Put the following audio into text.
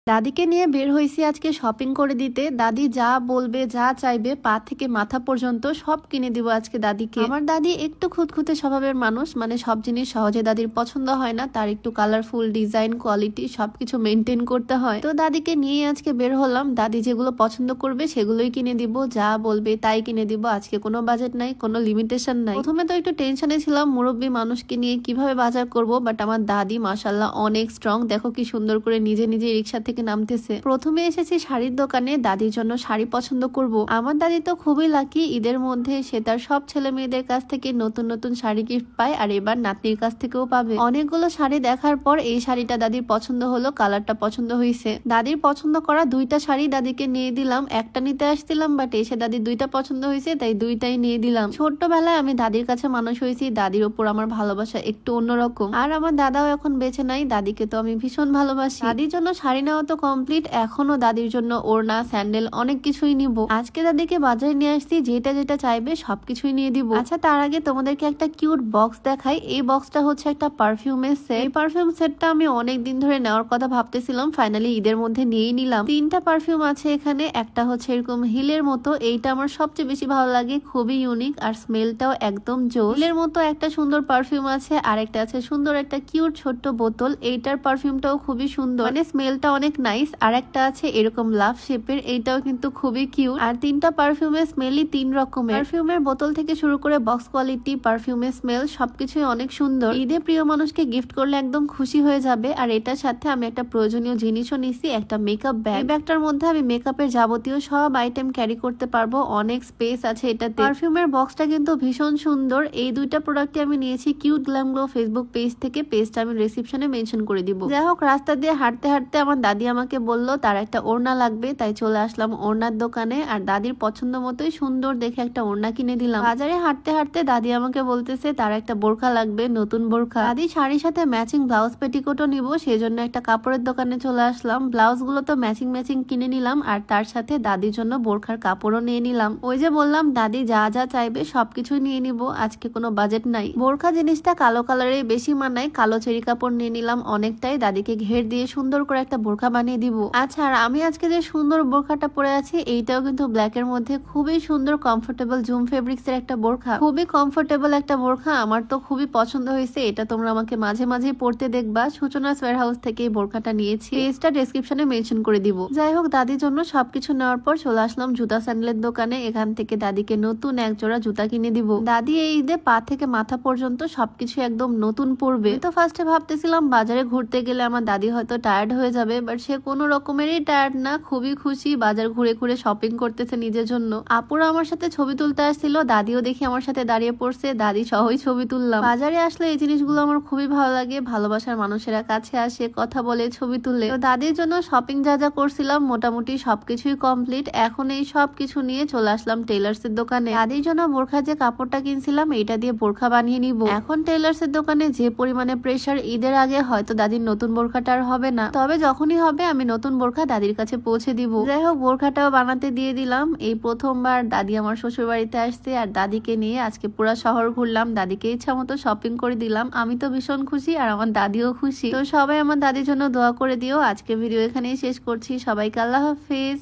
দাদিকে নিয়ে বের হইছি আজকে শপিং করে দিতে। দাদি যা বলবে, যা চাইবে, পা থেকে মাথা পর্যন্ত সব কিনে দিব আজকে দাদিকে। আমার দাদি একটু খুঁতখুঁতে স্বভাবের মানুষ, মানে সব জিনিস সহজে দাদির পছন্দ হয় না। তার একটু কালারফুল, ডিজাইন, কোয়ালিটি সবকিছু মেনটেন করতে হয়। তো দাদিকে নিয়ে আজকে বের হলাম। দাদি যেগুলো পছন্দ করবে সেগুলোই কিনে দিব, যা বলবে তাই কিনে দিব। আজকে কোনো বাজেট নাই, কোনো লিমিটেশন নাই। প্রথমে তো একটু টেনশনে ছিলাম মুরব্বী মানুষকে নিয়ে কিভাবে বাজার করব, বাট আমার দাদি মাশাআল্লাহ অনেক স্ট্রং। দেখো কি সুন্দর করে নিজে নিজে রিক্সা থেকে নামতেছে। প্রথমে এসেছি শাড়ির দোকানে, দাদির জন্য শাড়ি পছন্দ করব। আমার দাদি তো খুবই লাকি, ঈদের মধ্যে সে তার সব ছেলে মেয়েদের কাছ থেকে নতুন নতুন শাড়ি গিফট পায়, আর এবার নাতনির কাছ থেকেও পাবে। অনেকগুলো শাড়ি দেখার পর এই শাড়িটা দাদির পছন্দ হলো, কালারটা পছন্দ হয়েছে। দাদির পছন্দ করা দুইটা শাড়ি দাদিকে নিয়ে দিলাম। একটা নিতে আসছিলাম, বাট এসে দাদির দুইটা পছন্দ হয়েছে, তাই দুইটাই নিয়ে দিলাম। ছোট্টবেলায় আমি দাদির কাছে মানুষ হয়েছি, দাদির ওপর আমার ভালোবাসা একটু অন্যরকম। আর আমার দাদাও এখন বেঁচে নাই, দাদিকে তো আমি ভীষণ ভালোবাসি। দাদির জন্য শাড়ি নেওয়া তো কমপ্লিট, এখনো দাদির জন্য ওড়না, স্যান্ডেল অনেক কিছুই নিব। আজকে দাদিকে বাজারে নিয়ে আসছি, যেটা যেটা চাইবে সবকিছুই নিয়ে দিব। আচ্ছা, তার আগে তোমাদেরকে একটা কিউট বক্স দেখাই। এই বক্সটা হচ্ছে একটা পারফিউমের সেট। এই পারফিউম সেটটা আমি অনেক দিন ধরে নেওয়ার কথা ভাবতেছিলাম, ফাইনালি ঈদের মধ্যে নিয়েই নিলাম। 3টা পারফিউম আছে এখানে। একটা হচ্ছে এরকম হিলের মতো, এইটা আমার সবচেয়ে বেশি ভালো লাগে, খুবই ইউনিক আর স্মেলটাও একদম জোস। হিলের মতো একটা সুন্দর পারফিউম আছে, আর একটা আছে সুন্দর একটা কিউট ছোট্ট বোতল। এইটার পারফিউমটাও খুবই সুন্দর, মানে স্মেলটা অনেক নাইস। আর একটা আছে এরকম লাভ শেপের, এইটাও কিন্তু খুবই কিউট। আর 3টা পারফিউমের স্মেলই 3 রকমের। পারফিউমের বোতল থেকে শুরু করে বক্স কোয়ালিটি, পারফিউমের স্মেল সবকিছুই অনেক সুন্দর। ঈদে প্রিয় মানুষকে গিফট করলে একদম খুশি হয়ে যাবে। আর এটার সাথে আমি একটা প্রয়োজনীয় জিনিসও নিছি, একটা মেকআপ ব্যাগ। এই ব্যাগটার মধ্যে আমি মেকআপের যাবতীয় সব আইটেম ক্যারি করতে পারবো, অনেক স্পেস আছে এটাতে। পারফিউমের বক্সটা কিন্তু ভীষণ সুন্দর। এই দুইটা প্রোডাক্টই আমি নিয়েছি cute glam glow Facebook page থেকে। পেজটা আমি ডেসক্রিপশনে মেনশন করে দিব। যাই হোক, রাস্তা দিয়ে হাঁটতে হাঁটতে আমার দাদি আমাকে বলল তার একটা ওড়না লাগবে, তাই চলে আসলাম ওড়নার দোকানে। আর দাদির পছন্দ মতোই সুন্দর দেখে একটা ওড়না কিনে দিলাম। বাজারে হাঁটতে হাঁটতে দাদি আমাকে বলতেছে তার একটা বোরখা লাগবে, নতুন বোরখা। দাদি শাড়ির সাথে ম্যাচিং ব্লাউজ পেটিকোটও নিব, সেই জন্য একটা কাপড়ের দোকানে চলে আসলাম। ব্লাউজ গুলো তো ম্যাচিং ম্যাচিং কিনে নিলাম, আর তার সাথে দাদির জন্য বোরখার কাপড়ও নিয়ে নিলাম। ওই যে বললাম দাদি যা যা চাইবে সবকিছুই নিয়ে নিব, আজকে কোনো বাজেট নাই। বোরখা জিনিসটা কালো কালারের বেশি মানায়, কালো চেরি কাপড় নিয়ে নিলাম অনেকটাই। দাদিকে ঘের দিয়ে সুন্দর করে একটা বোরখা বানিয়ে দিব। আচ্ছা, আর আমি আজকে যে সুন্দর বোরখাটা পরে আছি, এইটাও কিন্তু ব্ল্যাক এর মধ্যে খুবই সুন্দর কমফোর্টেবল জুম ফেব্রিক্স এর একটা বোরখা। খুবই কমফোর্টেবল একটা বোরখা, আমার তো খুবই পছন্দ হয়েছে। এটা তোমরা আমাকে মাঝে মাঝে পড়তে দেখবা। সূচনা ওয়্যার হাউস থেকে এই বোরখাটা নিয়েছি, পেজটা ডেসক্রিপশনে মেনশন করে দিব। যাই হোক, দাদির জন্য সবকিছু নেওয়ার পর চলে আসলাম জুতা স্যান্ডেলের দোকানে। এখান থেকে দাদিকে নতুন এক জোড়া জুতা কিনে দিব। দাদি এই ঈদে পা থেকে মাথা পর্যন্ত সবকিছু একদম নতুন পরবে। তো ফার্স্টে ভাবতেছিলাম বাজারে ঘুরতে গেলে আমার দাদি হয়তো টায়ার্ড হয়ে যাবে, বাট সে কোনো রকমেরই টায়ার্ড না, খুবই খুশি। বাজার ঘুরে ঘুরে শপিং করতেছে নিজের জন্য। আপুরা আমার সাথে ছবি তুলতে আসছিল, দাদিও দেখি আমার সাথে দাঁড়িয়ে পড়ছে, দাদি সহই ছবি তুললাম। বাজারে আসলে এই জিনিসগুলো আমার খুবই ভালো লাগে, ভালোবাসার মানুষেরা কাছে আসে, কথা বলে, ছবি তুলে। তো দাদির জন্য শপিং যা যা করছিলাম মোটামুটি সবকিছুই কমপ্লিট। এখন এই সব কিছু নিয়ে চলে আসলাম টেলার্স এর দোকানে। দাদির জন্য বোরখা যে কাপড়টা কিনছিলাম, এইটা দিয়ে বোরখা বানিয়ে নিব। এখন টেলার্স এর দোকানে যে পরিমাণে প্রেসার, ঈদের আগে হয়তো দাদির নতুন বোরখাটা আর হবে না, তবে যখনই হবে আমি নতুন বোরখা দাদির কাছে পৌঁছে দিব। যাই হোক, বোরখাটাও বানাতে দিয়ে দিলাম। এই প্রথমবার দাদি আমার শ্বশুর বাড়িতে আসছে, আর দাদিকে নিয়ে আজকে পুরা শহর ঘুরলাম, দাদিকে ইচ্ছা মতো শপিং করে দিলাম। আমি তো ভীষণ খুশি, আর আমার দাদিও খুশি। তো সবাই আমার দাদির জন্য দোয়া করে দিও। আজকে ভিডিও এখানেই শেষ করছি। সবাইকে আল্লাহ হাফেজ।